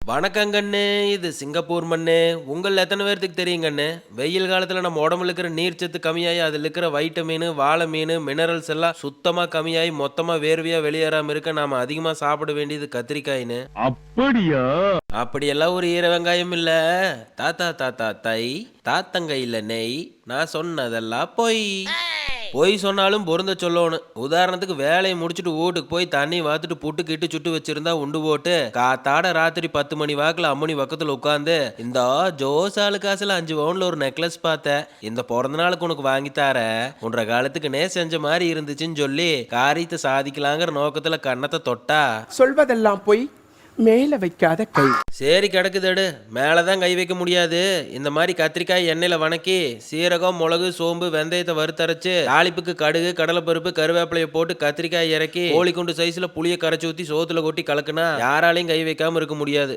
வணக்கங்கண்ணு. இது சிங்கப்பூர் மண்ணு. உங்கள் எத்தனை பேர்த்துக்கு தெரியுங்கண்ணு? வெயில் காலத்துல நம்ம உடம்புல இருக்கிற நீர்ச்சத்து கம்மியாகி அதில் இருக்கிற வைட்டமின், வாழை மீன், மினரல்ஸ் எல்லாம் சுத்தமா கம்மியாகி மொத்தமா வேர்வையா வெளியேறாம இருக்க நாம அதிகமா சாப்பிட வேண்டியது கத்திரிக்காயின்னு. அப்படியா? அப்படியெல்லாம் ஒரு ஈர வெங்காயம் இல்ல. தாத்தா தாத்தா தை, தாத்தங்கையில நெய், நான் சொன்னதெல்லாம் பொய். பொய் சொன்னாலும் பொருந்த சொல்லணும். உதாரணத்துக்கு வேலையை முடிச்சுட்டு வீட்டுக்கு போய் தண்ணி வாத்துட்டு புட்டு கிட்டு சுட்டு வச்சிருந்தா உண்டு போட்டு காத்தாட ராத்திரி 10 மணி வாக்குல அம்மனி பக்கத்துல உட்காந்து இந்த ஜோசாலு காசுல 5 பவுன்ல ஒரு நெக்லஸ் பார்த்தேன், இந்த பிறந்த நாளுக்கு உனக்கு வாங்கி தார, உன்ற காலத்துக்குனே செஞ்ச மாதிரி இருந்துச்சுன்னு சொல்லி காரியத்தை சாதிக்கலாங்கிற நோக்கத்துல கன்னத்தை தொட்டா சொல்வதெல்லாம் பொய், மேல வைக்காத கை. சரி கிடக்குதடு, மேலதான் கை வைக்க முடியாது. இந்த மாதிரி கத்திரிக்காய் எண்ணெயில வணக்கி சீரகம், மிளகு, சோம்பு, வெந்தயத்தை வறுத்தரைச்சு தாளிப்புக்கு கடுகு, கடலைப்பருப்பு, கருவேப்பிலையை போட்டு கத்திரிக்காய் இறக்கி கோழி குண்டு சைஸ்ல புளியை கரைச்சி ஊத்தி சோத்துல கொட்டி கலக்குனா யாராலையும் கை வைக்காம இருக்க முடியாது.